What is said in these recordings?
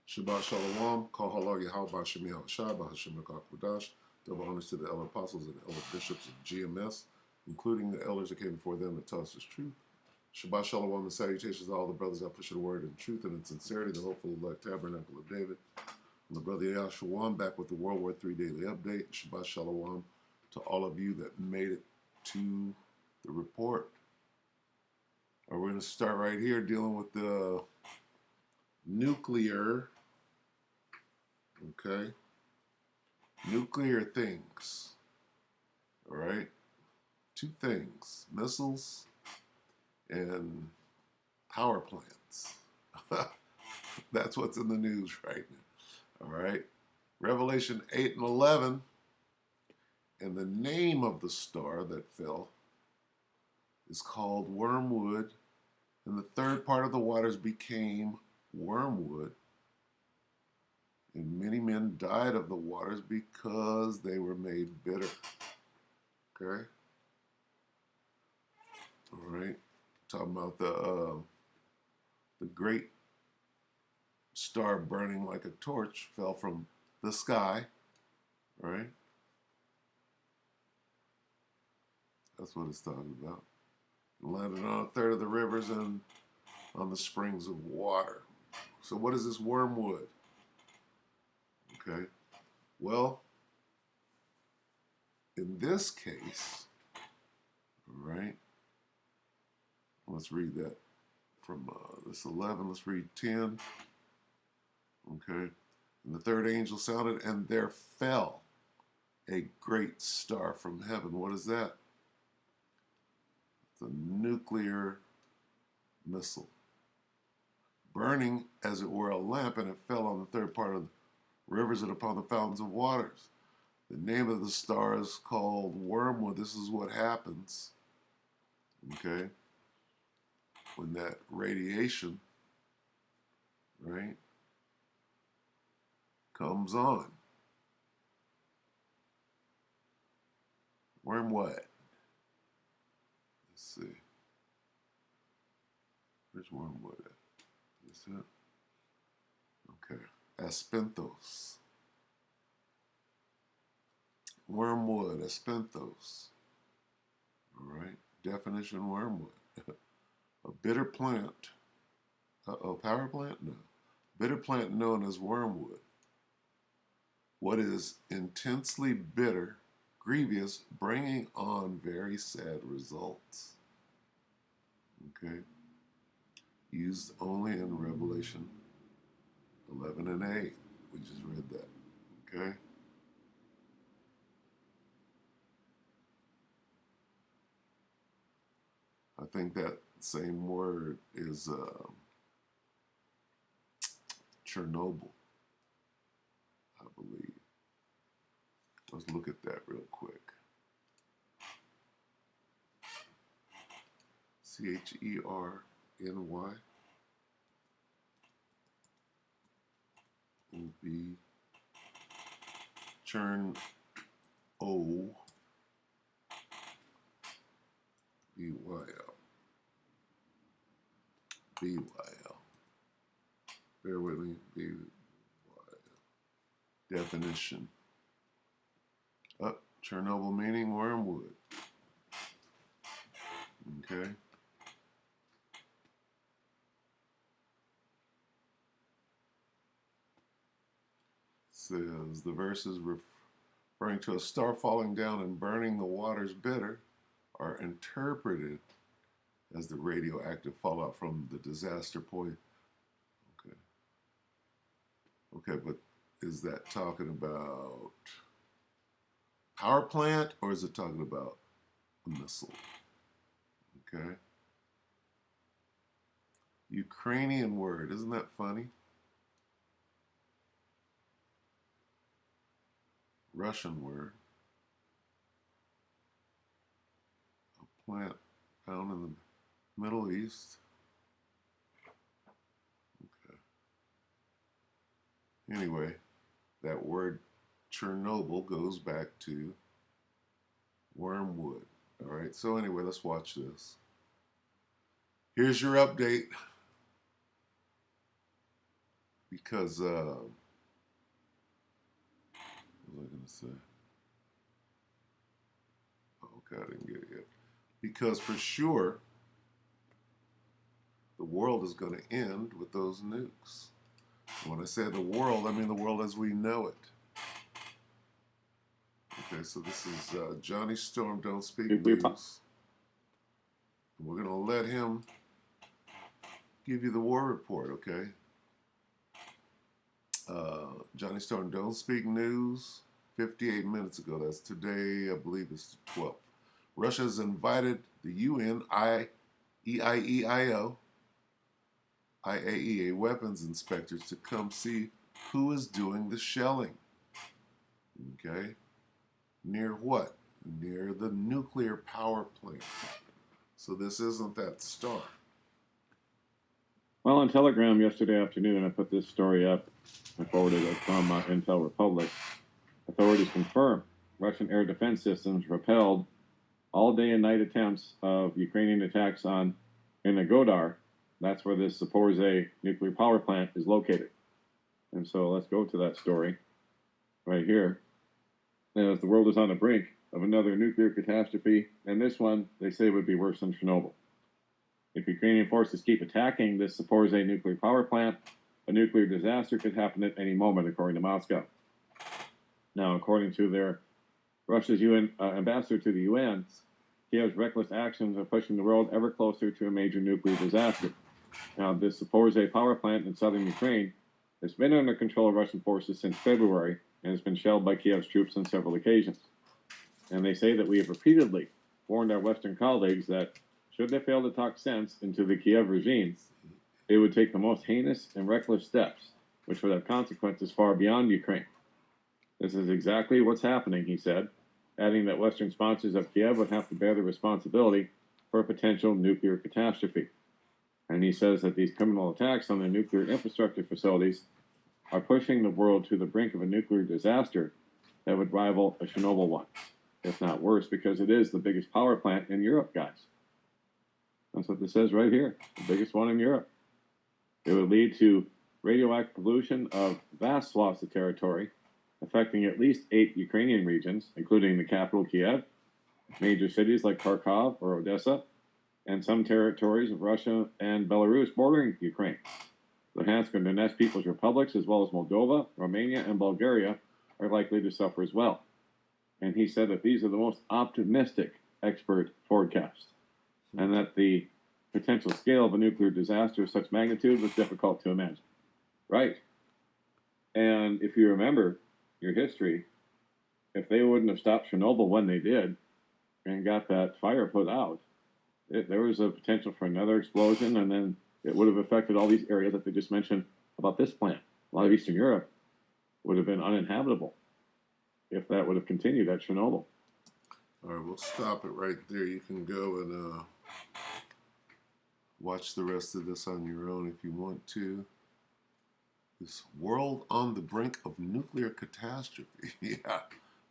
Shabbat Shalom, Kol Halal Yahweh B'Shem Yahushua B'Hashem Kodash. Double honors to the elder apostles and the elder bishops of GMS, including the elders that came before them that tell us the truth. Shabbat Shalom and salutations to all the brothers that push the word in truth and in sincerity, the hopeful elect tabernacle of David. And the brother Yahshua back with the WW3 Daily Update. Shabbat Shalom to all of you that made it to the report. We're going to start right here dealing with the nuclear, okay, nuclear things, all right, two things, missiles and power plants. That's what's in the news right now, all right. Revelation 8 and 11, and the name of the star that fell is called wormwood, and the third part of the waters became wormwood, and many men died of the waters because they were made bitter. Okay? All right. Talking about the great star burning like a torch fell from the sky. Right? That's what it's talking about. It landed on a third of the rivers and on the springs of water. So what is this wormwood? Okay. Well, in this case, all right, let's read that from this 11. Let's read 10. Okay. And the third angel sounded, and there fell a great star from heaven. What is that? It's a nuclear missile, burning as it were a lamp, and it fell on the third part of the rivers and upon the fountains of waters. The name of the star is called wormwood. This is what happens, okay, when that radiation, right, comes on. Wormwood. Let's see. Where's wormwood at? Is it? Okay. Aspenthos. Wormwood, aspenthos. All right. Definition: wormwood. A bitter plant. Power plant? No. Bitter plant known as wormwood. What is intensely bitter, grievous, bringing on very sad results. Okay. Used only in Revelation 11 and 8. We just read that. Okay. I think that same word is Chernobyl, I believe. Let's look at that real quick. Cherny will be Chern O B Y L. B Y L. Bear with me. B Y L. Definition. Chernobyl meaning wormwood. Okay. Says the verses referring to a star falling down and burning the waters bitter are interpreted as the radioactive fallout from the disaster point. Okay. Okay, but is that talking about power plant or is it talking about a missile? Okay. Ukrainian word, isn't that funny? Russian word. A plant found in the Middle East. Okay. Anyway, that word Chernobyl goes back to wormwood. All right, so anyway, let's watch this. Here's your update. because what was I going to say? Oh, okay, I didn't get it yet. Because for sure, the world is going to end with those nukes. When I say the world, I mean the world as we know it. Okay, so this is Johnny Storm, Don't Speak News. And we're going to let him give you the war report, okay? Johnny Storm, Don't Speak News, 58 minutes ago. That's today, I believe it's the 12th. Russia has invited the UN, EIEIO, IAEA weapons inspectors to come see who is doing the shelling. Okay? Near what? Near the nuclear power plant. So this isn't that star. Well, on Telegram yesterday afternoon, I put this story up. I forwarded it from Intel Republic. Authorities confirm Russian air defense systems repelled all day and night attempts of Ukrainian attacks on Energodar. That's where this Zaporizhzhia nuclear power plant is located. And so let's go to that story right here. As the world is on the brink of another nuclear catastrophe, and this one they say would be worse than Chernobyl. If Ukrainian forces keep attacking this Zaporizhzhia nuclear power plant, a nuclear disaster could happen at any moment, according to Moscow. Now, according to their Russia's UN ambassador to the UN, Kiev's reckless actions are pushing the world ever closer to a major nuclear disaster. Now, this Zaporizhzhia power plant in southern Ukraine has been under control of Russian forces since February and has been shelled by Kiev's troops on several occasions. And they say that we have repeatedly warned our Western colleagues that should they fail to talk sense into the Kiev regime, it would take the most heinous and reckless steps, which would have consequences far beyond Ukraine. This is exactly what's happening, he said, adding that Western sponsors of Kiev would have to bear the responsibility for a potential nuclear catastrophe. And he says that these criminal attacks on the nuclear infrastructure facilities are pushing the world to the brink of a nuclear disaster that would rival a Chernobyl one, if not worse, because it is the biggest power plant in Europe, guys. That's what this says right here, the biggest one in Europe. It would lead to radioactive pollution of vast swaths of territory, affecting at least 8 Ukrainian regions, including the capital Kiev, major cities like Kharkov or Odessa, and some territories of Russia and Belarus bordering Ukraine. Luhansk and Donetsk People's Republics, as well as Moldova, Romania, and Bulgaria, are likely to suffer as well. And he said that these are the most optimistic expert forecasts, and that the potential scale of a nuclear disaster of such magnitude was difficult to imagine. Right. And if you remember your history, if they wouldn't have stopped Chernobyl when they did and got that fire put out, there was a potential for another explosion, and then it would have affected all these areas that they just mentioned about this plant. A lot of Eastern Europe would have been uninhabitable if that would have continued at Chernobyl. All right, we'll stop it right there. You can go and watch the rest of this on your own if you want to. This world on the brink of nuclear catastrophe. Yeah,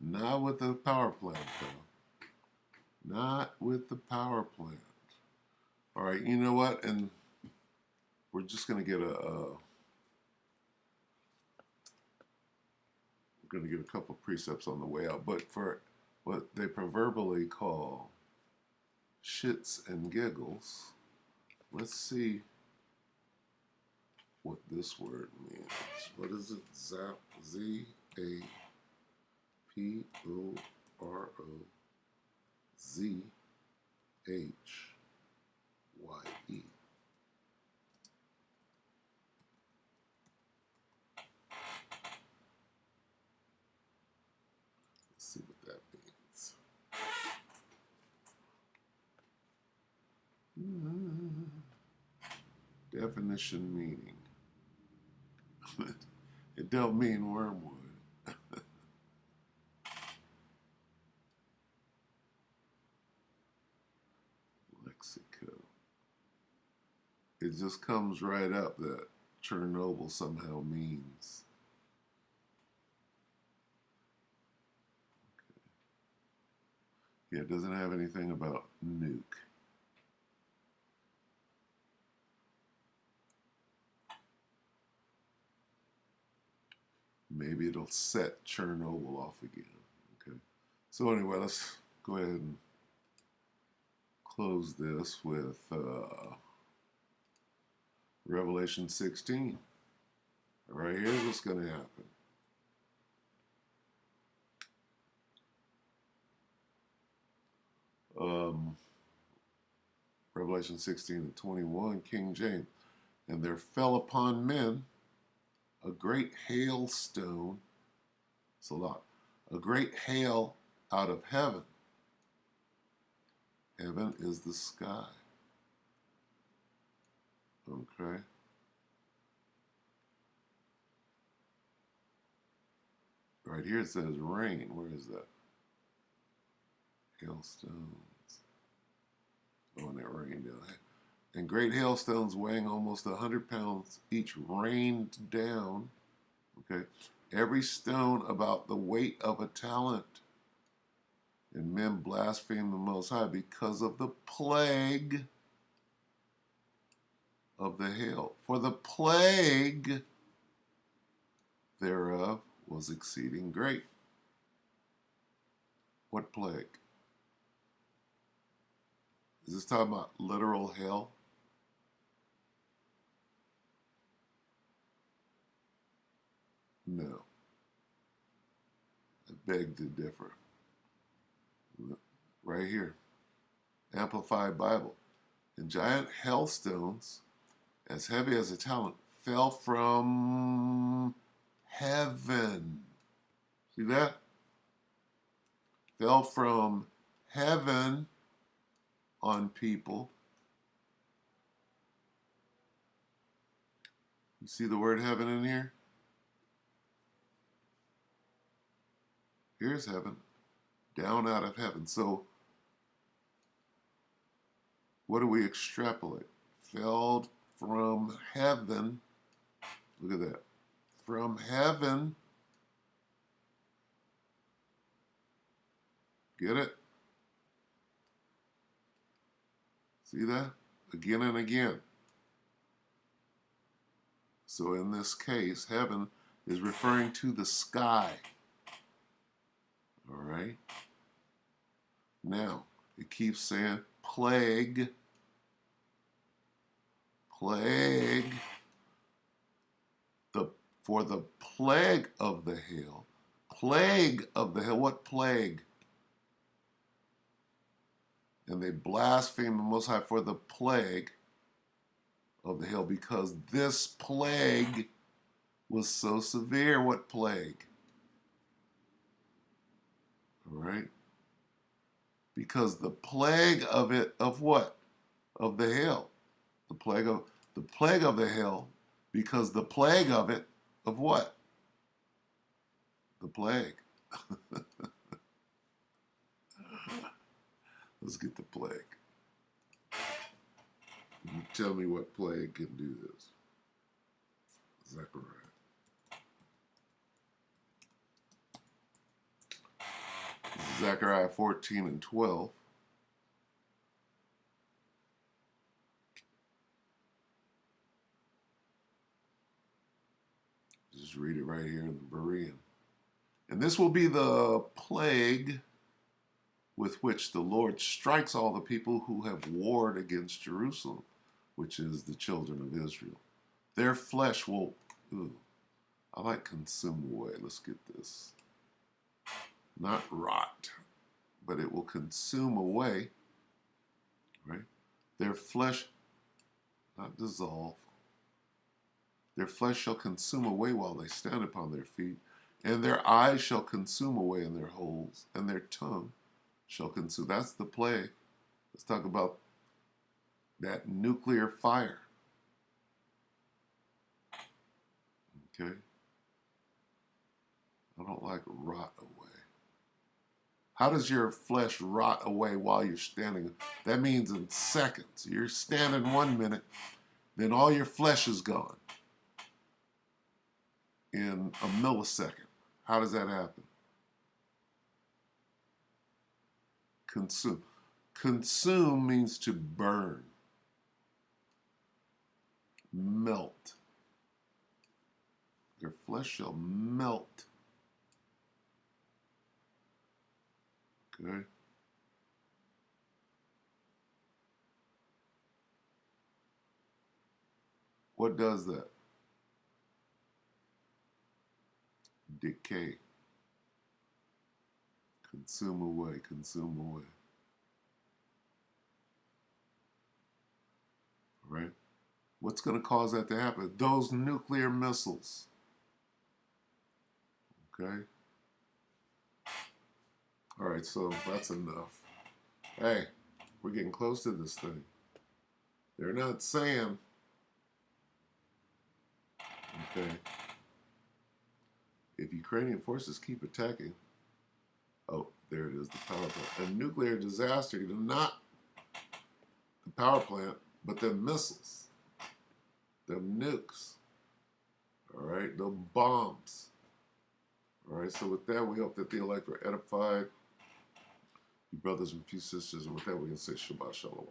not with the power plant, though. Not with the power plant. All right, you know what? And we're just going to get we're going to get a couple precepts on the way out. But for what they proverbially call shits and giggles, let's see what this word means. What is it? Zap, Z-A-P-O-R-O-Z-Y-E. Let's see what that means. Definition meaning. It don't mean wormwood. Lexico. It just comes right up that Chernobyl somehow means. Okay. Yeah, it doesn't have anything about nuke. maybe it'll set Chernobyl off again. Okay. So anyway, let's go ahead and close this with Revelation 16. All right, here's what's going to happen. Revelation 16 and 21, King James. And there fell upon men a great hailstone, it's a lot, a great hail out of heaven. Heaven is the sky. Okay. Right here it says rain. Where is that? Hailstones. Oh, and it rained down. And great hailstones weighing almost 100 pounds each rained down. Okay. Every stone about the weight of a talent. And men blasphemed the Most High because of the plague of the hail. For the plague thereof was exceeding great. What plague? Is this talking about literal hail? No. I beg to differ. Right here. Amplified Bible. And giant hailstones, as heavy as a talent, fell from heaven. See that? Fell from heaven on people. You see the word heaven in here? Here's heaven. Down out of heaven. So, what do we extrapolate? Fell from heaven. Look at that. From heaven. Get it? See that? Again and again. So in this case, heaven is referring to the sky. All right? Now, it keeps saying plague. Plague. For the plague of the hail. Plague of the hail. What plague? And they blaspheme the Most High for the plague of the hail because this plague was so severe. What plague? All right. Because the plague of it, of what? Of the hail. The plague of the hail, because the plague of it, of what? The plague. Let's get the plague. You tell me what plague can do this. Zechariah. Zechariah 14 and 12. Just read it right here in the Berean. And this will be the plague with which the Lord strikes all the people who have warred against Jerusalem, which is the children of Israel. Their flesh will, I like consume away. Let's get this. Not rot, but it will consume away, right? Their flesh, not dissolve. Their flesh shall consume away while they stand upon their feet, and their eyes shall consume away in their holes, and their tongue shall consume. That's the plague. Let's talk about that nuclear fire. Okay? I don't like rot away. How does your flesh rot away while you're standing? That means in seconds. You're standing 1 minute, then all your flesh is gone in a millisecond. How does that happen? Consume. Consume means to burn, melt. Their flesh shall melt. Okay. What does that? Decay. Consume away, consume away. All right? What's going to cause that to happen? Those nuclear missiles. Okay? All right, so that's enough. Hey, we're getting close to this thing. They're not saying, okay, if Ukrainian forces keep attacking, oh, there it is, the power plant. A nuclear disaster, not the power plant, but the missiles, the nukes, all right, the bombs. All right, so with that, we hope that the elect were edified. You brothers and few sisters, and with that, we can say Shabbat Shalom.